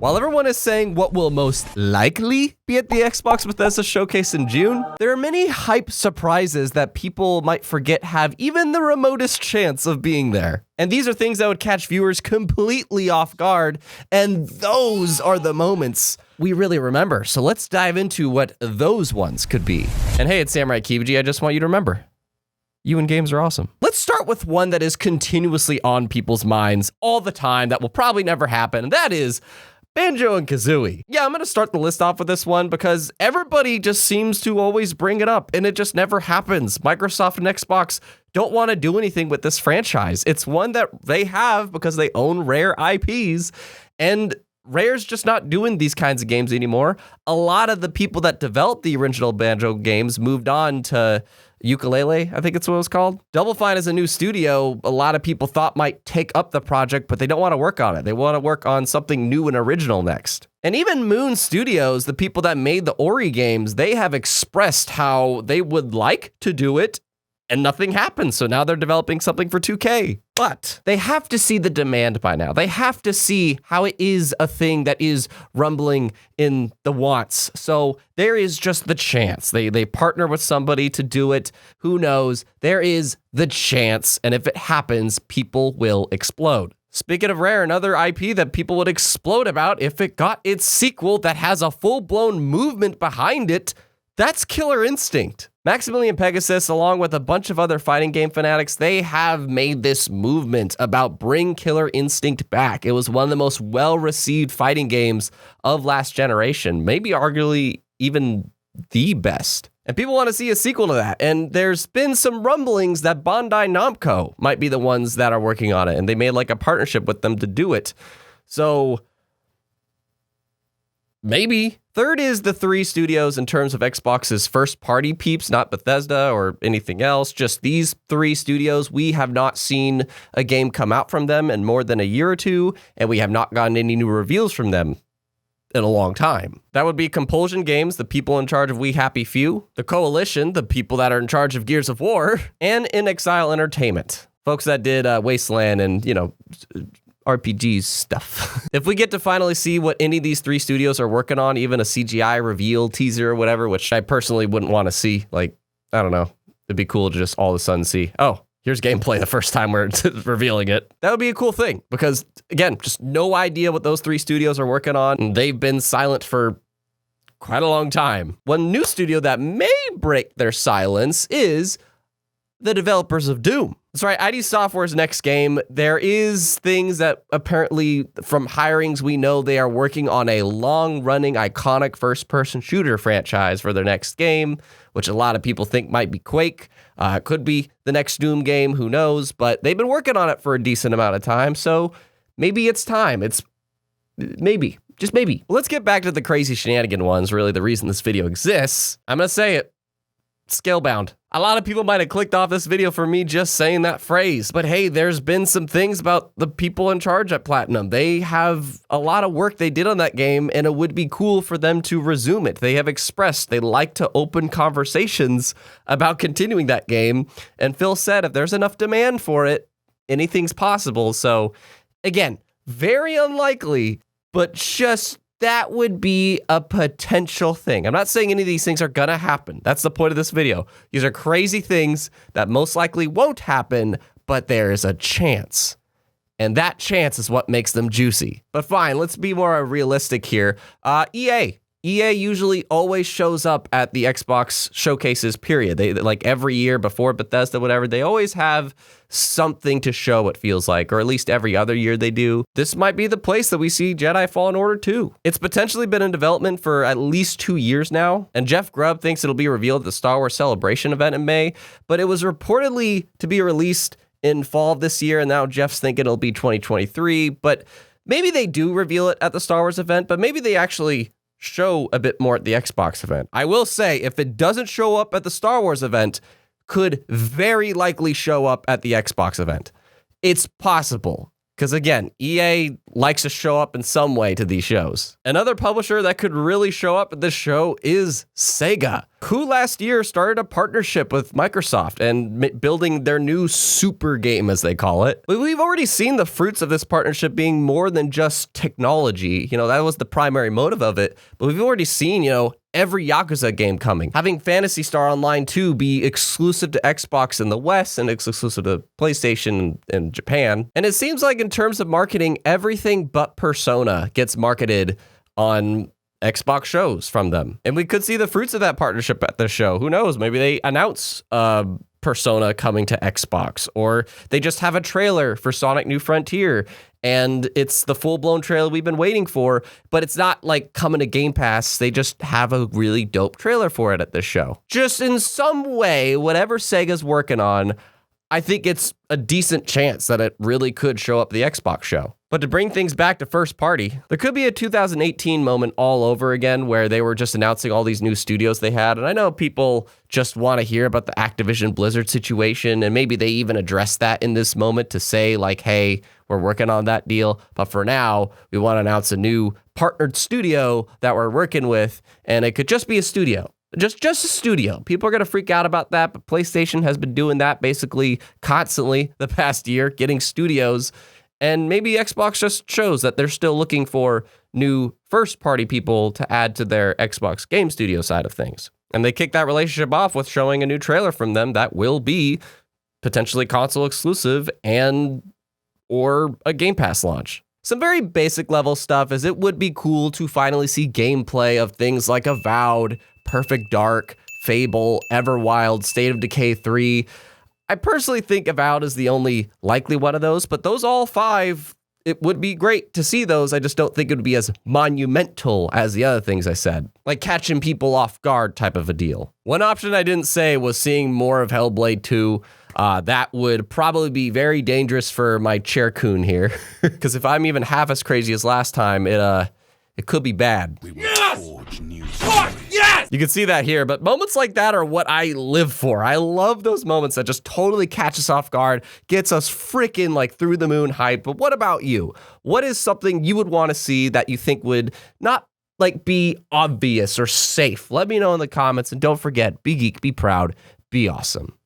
While everyone is saying what will most likely be at the Xbox Bethesda Showcase in June, there are many hype surprises that people might forget have even the remotest chance of being there. And these are things that would catch viewers completely off guard, and those are the moments we really remember. So let's dive into what those ones could be. And hey, it's Samurai Kibiji. I just want you to remember, you and games are awesome. Let's start with one that is continuously on people's minds all the time that will probably never happen, and that is Banjo and Kazooie. Yeah, I'm gonna start the list off with this one because everybody just seems to always bring it up and it just never happens. Microsoft and Xbox don't want to do anything with this franchise. It's one that they have because they own Rare IPs, and Rare's just not doing these kinds of games anymore. A lot of the people that developed the original Banjo games moved on to Ukulele, I think it's what it was called. Double Fine is a new studio a lot of people thought might take up the project, but they don't want to work on it. They want to work on something new and original next. And even Moon Studios, the people that made the Ori games, they have expressed how they would like to do it, and nothing happened. So now they're developing something for 2K. But they have to see the demand by now. They have to see how it is a thing that is rumbling in the wants. So there is just the chance. They partner with somebody to do it. Who knows? There is the chance. And if it happens, people will explode. Speaking of Rare, another IP that people would explode about if it got its sequel that has a full-blown movement behind it, that's Killer Instinct. Maximilian Pegasus, along with a bunch of other fighting game fanatics, they have made this movement about bring Killer Instinct back. It was one of the most well-received fighting games of last generation, maybe arguably even the best. And people want to see a sequel to that. And there's been some rumblings that Bandai Namco might be the ones that are working on it, and they made like a partnership with them to do it. So maybe. Third is the three studios in terms of Xbox's first-party peeps, not Bethesda or anything else. Just these three studios. We have not seen a game come out from them in more than a year or two, and we have not gotten any new reveals from them in a long time. That would be Compulsion Games, the people in charge of We Happy Few, the Coalition, the people that are in charge of Gears of War, and In Exile Entertainment, folks that did Wasteland and, RPGs stuff. If we get to finally see what any of these three studios are working on, even a CGI reveal, teaser, or whatever, which I personally wouldn't want to see, like, I don't know, it'd be cool to just all of a sudden see, oh, here's gameplay the first time we're revealing it. That would be a cool thing because, again, just no idea what those three studios are working on. And they've been silent for quite a long time. One new studio that may break their silence is the developers of Doom. That's right, ID Software's next game, there is things that apparently from hirings we know they are working on a long-running iconic first-person shooter franchise for their next game, which a lot of people think might be Quake. It could be the next Doom game, who knows, but they've been working on it for a decent amount of time, so maybe it's time. It's maybe, just maybe. Let's get back to the crazy shenanigan ones, really the reason this video exists. I'm gonna say it. Scalebound. A lot of people might have clicked off this video for me just saying that phrase, but hey, there's been some things about the people in charge at Platinum. They have a lot of work they did on that game, and it would be cool for them to resume it. They have expressed they like to open conversations about continuing that game, and Phil said if there's enough demand for it, anything's possible. So again, very unlikely, but just that would be a potential thing. I'm not saying any of these things are gonna happen. That's the point of this video. These are crazy things that most likely won't happen, but there is a chance. And that chance is what makes them juicy. But fine, let's be more realistic here. EA. EA usually always shows up at the Xbox showcases, period. They, like every year before Bethesda, whatever, they always have something to show, it feels like, or at least every other year they do. This might be the place that we see Jedi Fallen Order 2. It's potentially been in development for at least 2 years now, and Jeff Grubb thinks it'll be revealed at the Star Wars Celebration event in May, but it was reportedly to be released in fall of this year, and now Jeff's thinking it'll be 2023, but maybe they do reveal it at the Star Wars event, but maybe they actually show a bit more at the Xbox event. I will say, if it doesn't show up at the Star Wars event, could very likely show up at the Xbox event. It's possible. Because again, EA likes to show up in some way to these shows. Another publisher that could really show up at this show is Sega, who last year started a partnership with Microsoft and building their new super game, as they call it. But we've already seen the fruits of this partnership being more than just technology. That was the primary motive of it. But we've already seen, every Yakuza game coming. Having Phantasy Star Online 2 be exclusive to Xbox in the West and exclusive to PlayStation in Japan. And it seems like in terms of marketing, everything but Persona gets marketed on Xbox shows from them. And we could see the fruits of that partnership at the show. Who knows? Maybe they announce Persona coming to Xbox, or they just have a trailer for Sonic New Frontier, and it's the full-blown trailer we've been waiting for, but it's not like coming to Game Pass. They just have a really dope trailer for it at this show. Just in some way, whatever Sega's working on, I think it's a decent chance that it really could show up at the Xbox show. But to bring things back to first party, there could be a 2018 moment all over again where they were just announcing all these new studios they had. And I know people just want to hear about the Activision Blizzard situation, and maybe they even address that in this moment to say like, hey, we're working on that deal. But for now, we want to announce a new partnered studio that we're working with, and it could just be a studio. Just a studio. People are going to freak out about that, but PlayStation has been doing that basically constantly the past year, getting studios. And maybe Xbox just shows that they're still looking for new first-party people to add to their Xbox game studio side of things. And they kick that relationship off with showing a new trailer from them that will be potentially console exclusive or a Game Pass launch. Some very basic level stuff is it would be cool to finally see gameplay of things like Avowed, Perfect Dark, Fable, Everwild, State of Decay 3. I personally think Avowed is the only likely one of those, but those all 5, it would be great to see those. I just don't think it would be as monumental as the other things I said, like catching people off guard type of a deal. One option I didn't say was seeing more of Hellblade 2. That would probably be very dangerous for my chair coon here, because if I'm even half as crazy as last time, it could be bad. Yes! You can see that here, but moments like that are what I live for. I love those moments that just totally catch us off guard, gets us freaking like through the moon hype. But what about you? What is something you would want to see that you think would not like be obvious or safe? Let me know in the comments, and don't forget, be geek, be proud, be awesome.